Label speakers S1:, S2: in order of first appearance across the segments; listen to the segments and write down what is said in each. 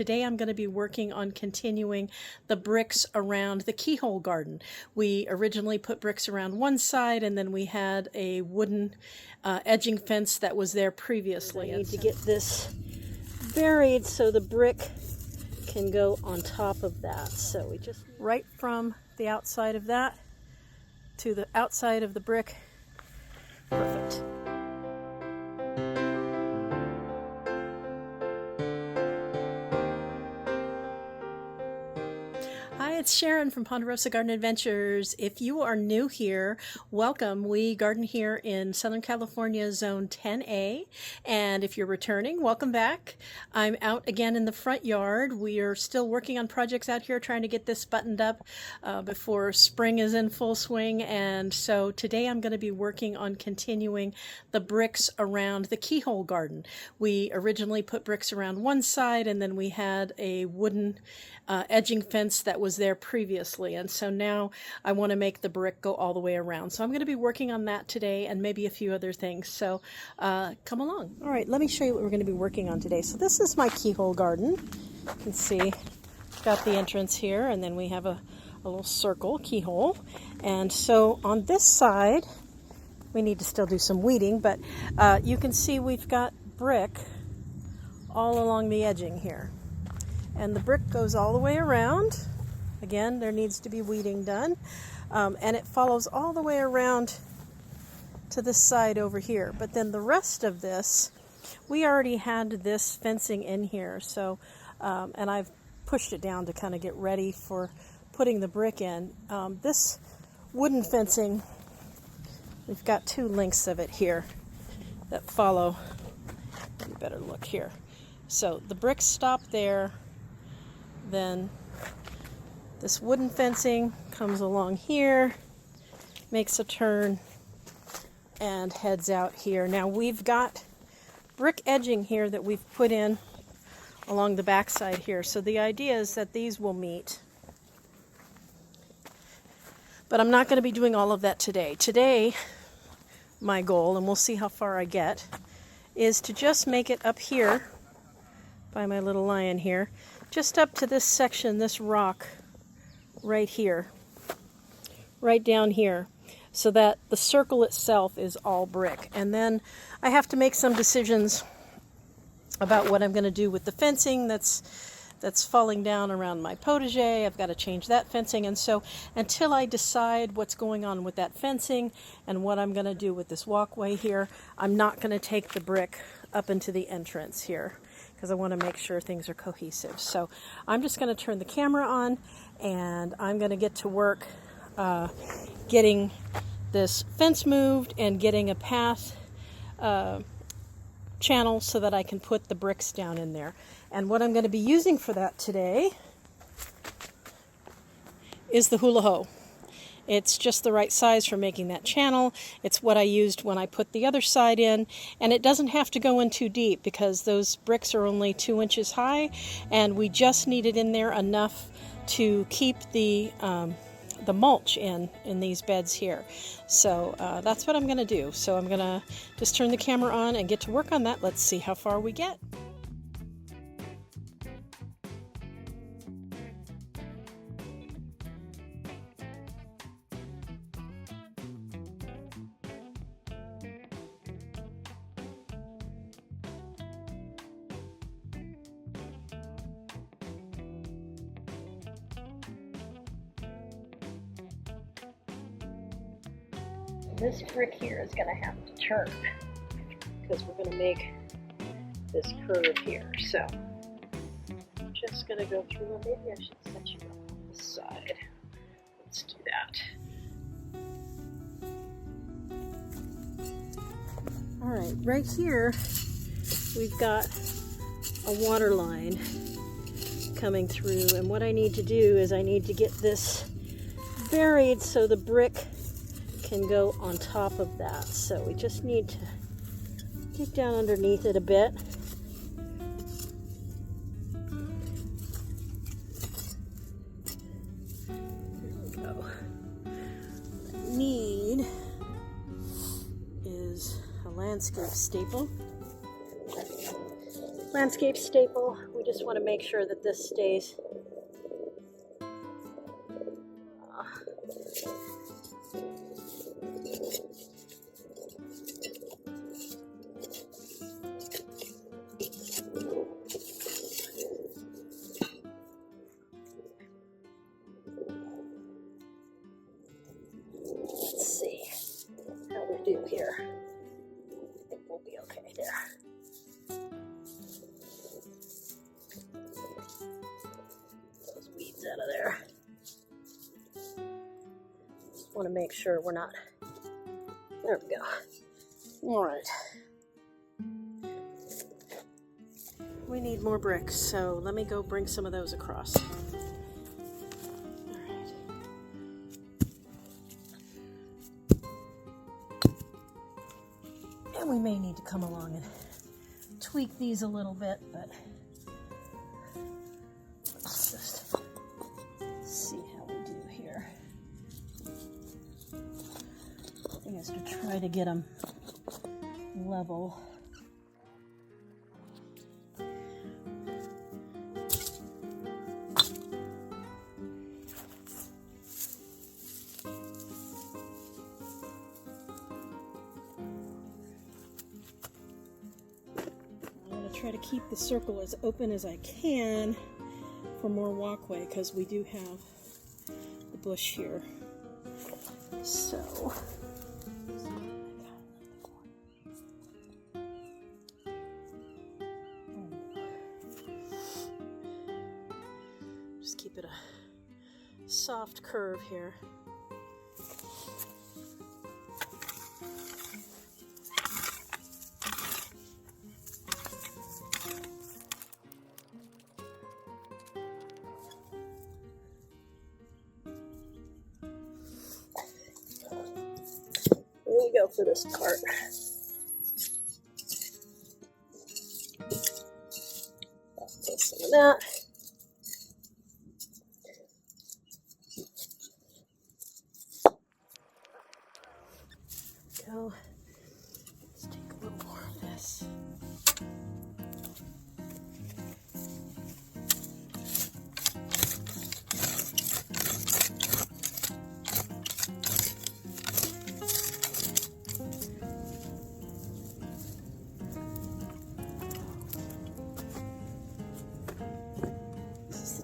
S1: Today I'm going to be working on continuing the bricks around the Keyhole Garden. We originally put bricks around one side, and then we had a wooden edging fence that was there previously. I need to get this buried so the brick can go on top of that. So we just right from the outside of that to the outside of the brick. Perfect. Hi, it's Sharon from Ponderosa Garden Adventures. If you are new here, welcome. We garden here in Southern California, Zone 10A. And if you're returning, welcome back. I'm out again in the front yard. We are still working on projects out here, trying to get this buttoned up before spring is in full swing. And so today I'm going to be working on continuing the bricks around the Keyhole Garden. We originally put bricks around one side, and then we had a wooden edging fence that was there previously, and so now I want to make the brick go all the way around. So I'm going to be working on that today and maybe a few other things, so come along. All right, let me show you what we're going to be working on today. So this is my Keyhole Garden. You can see got the entrance here, and then we have a little circle keyhole, and so on this side we need to still do some weeding, but you can see we've got brick all along the edging here. And the brick goes all the way around. Again, there needs to be weeding done. And it follows all the way around to this side over here. But then the rest of this, we already had this fencing in here. So, and I've pushed it down to kind of get ready for putting the brick in. This wooden fencing, we've got two lengths of it here that follow. You better look here. So the bricks stop there. Then this wooden fencing comes along here, makes a turn, and heads out here. Now we've got brick edging here that we've put in along the back side here. So the idea is that these will meet. But I'm not going to be doing all of that today. Today, my goal, and we'll see how far I get, is to just make it up here by my little lion here, just up to this section, this rock right here, right down here, so that the circle itself is all brick. And then I have to make some decisions about what I'm going to do with the fencing that's falling down around my potager. I've got to change that fencing, and so until I decide what's going on with that fencing and what I'm going to do with this walkway here, I'm not going to take the brick up into the entrance here, because I want to make sure things are cohesive. So I'm just going to turn the camera on, and I'm going to get to work getting this fence moved and getting a path channel so that I can put the bricks down in there. And what I'm going to be using for that today is the hula hoe. It's just the right size for making that channel. It's what I used when I put the other side in, and it doesn't have to go in too deep because those bricks are only 2 inches high, and we just need it in there enough to keep the mulch in these beds here. So that's what I'm going to do. So I'm going to just turn the camera on and get to work on that. Let's see how far we get. This brick here is going to have to turn because we're going to make this curve here. So I'm just going to go through, well, maybe I should set you up on this side. Let's do that. All right, right here we've got a water line coming through, and what I need to do is I need to get this buried so the brick can go on top of that. So we just need to dig down underneath it a bit. There we go. What I need is a landscape staple. landscape staple. We just want to make sure that this stays. Let's see how we do here. I think we'll be okay there. Those weeds out of there. Just want to make sure we're not. There we go. All right. We need more bricks, so let me go bring some of those across. And we may need to come along and tweak these a little bit, but let's just see how we do here. I think I should try to get them level. Try to keep the circle as open as I can for more walkway, because we do have the bush here. So just keep it a soft curve here. Here we go for this part. Put some of that. Go. Let's take a little more of this.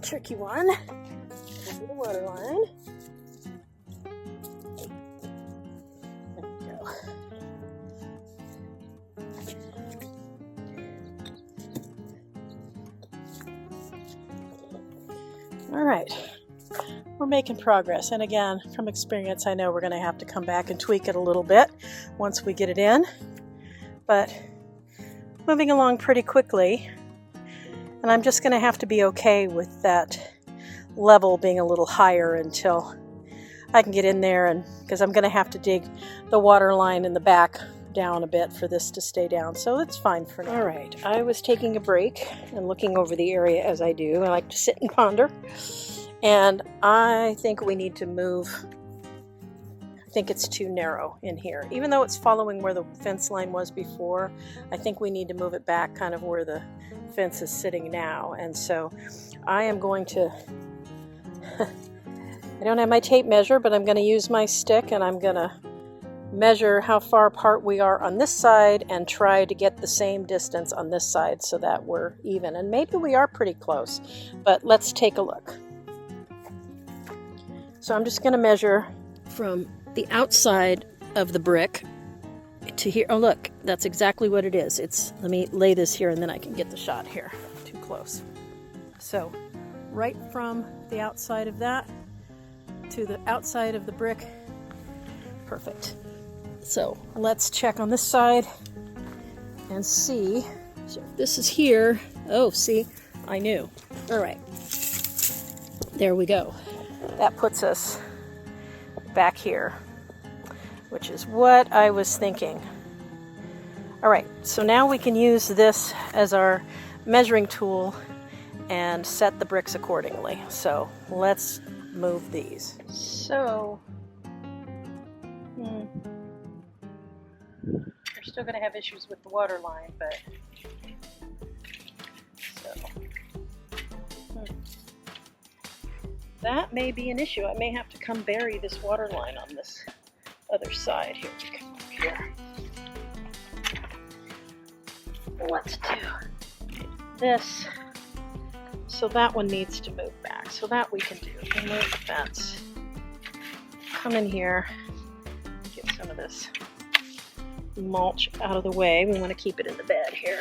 S1: Tricky one. Over the water line. There we go. All right. We're making progress. And again, from experience, I know we're going to have to come back and tweak it a little bit once we get it in. But moving along pretty quickly. And I'm just going to have to be okay with that level being a little higher until I can get in there, and because I'm going to have to dig the water line in the back down a bit for this to stay down. So it's fine for now. All right, I was taking a break and looking over the area as I do. I like to sit and ponder. And I think we need to move. I think it's too narrow in here. Even though it's following where the fence line was before, I think we need to move it back kind of where the fence is sitting now. And so I am going to, I don't have my tape measure, but I'm going to use my stick and I'm going to measure how far apart we are on this side and try to get the same distance on this side so that we're even. And maybe we are pretty close, but let's take a look. So I'm just going to measure from the outside of the brick to here. Oh, look, that's exactly what it is. Let me lay this here and then I can get the shot here. Too close. So right from the outside of that to the outside of the brick. Perfect. So let's check on this side and see. So if this is here. Oh, see, I knew. All right. There we go. That puts us back here, which is what I was thinking. All right, so now we can use this as our measuring tool and set the bricks accordingly. So let's move these. So we're still going to have issues with the water line, but that may be an issue. I may have to come bury this water line on this other side. Here we come over here. Let's do this. So that one needs to move back. So that we can do. Remove the fence. Come in here. Get some of this mulch out of the way. We want to keep it in the bed here.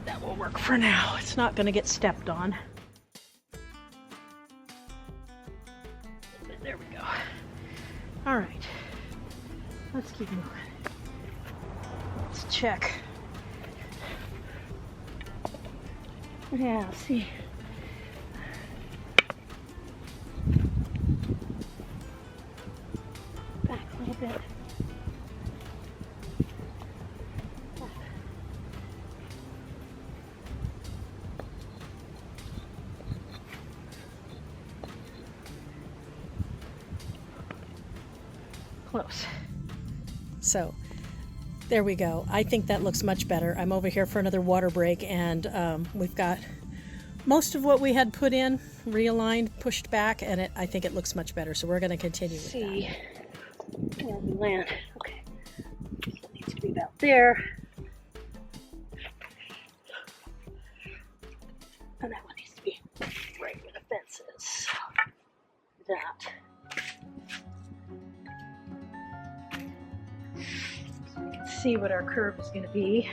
S1: That will work for now. It's not going to get stepped on. There we go. All right. Let's keep moving. Let's check. Yeah, see. Back a little bit. Close. So there we go. I think that looks much better. I'm over here for another water break, and we've got most of what we had put in realigned, pushed back, and I think it looks much better. So we're going to continue with that. Where we land. Okay. So it needs to be about there. And that one needs to be right where the fence is. So that. See what our curve is going to be.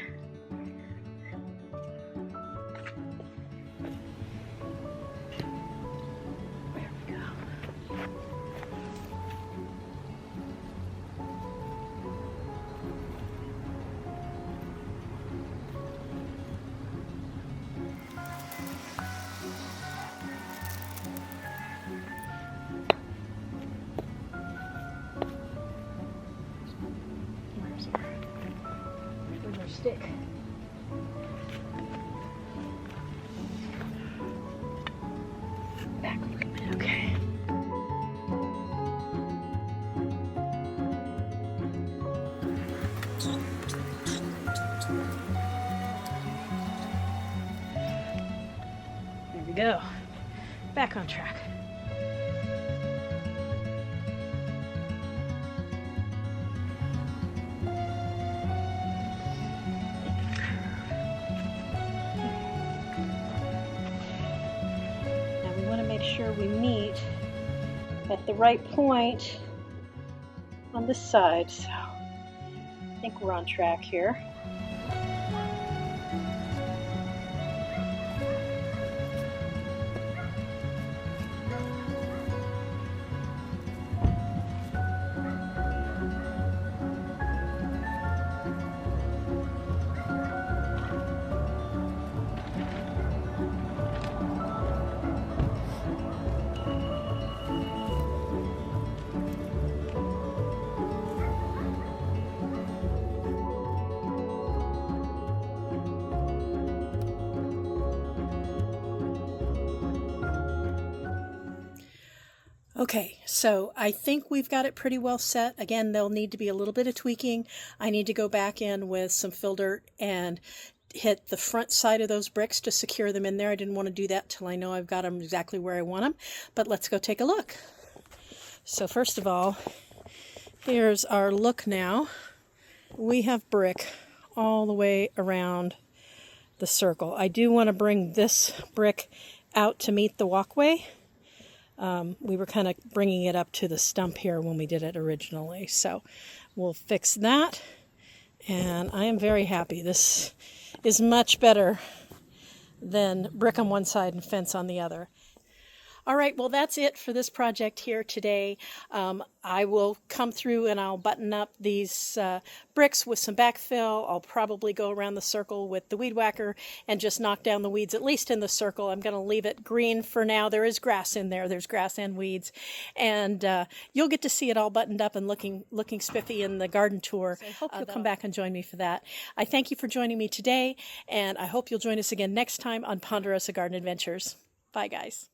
S1: There we go. Where's our stick? Back a little bit, okay. There we go. Back on track. Make sure we meet at the right point on this side. So I think we're on track here. Okay, so I think we've got it pretty well set. Again, there'll need to be a little bit of tweaking. I need to go back in with some fill dirt and hit the front side of those bricks to secure them in there. I didn't want to do that till I know I've got them exactly where I want them. But let's go take a look. So first of all, here's our look now. We have brick all the way around the circle. I do want to bring this brick out to meet the walkway. We were kind of bringing it up to the stump here when we did it originally. So we'll fix that. And I am very happy. This is much better than brick on one side and fence on the other. All right, well, that's it for this project here today. I will come through and I'll button up these bricks with some backfill. I'll probably go around the circle with the weed whacker and just knock down the weeds, at least in the circle. I'm going to leave it green for now. There is grass in there. There's grass and weeds. And you'll get to see it all buttoned up and looking spiffy in the garden tour. So I hope you'll come back and join me for that. I thank you for joining me today, and I hope you'll join us again next time on Ponderosa Garden Adventures. Bye, guys.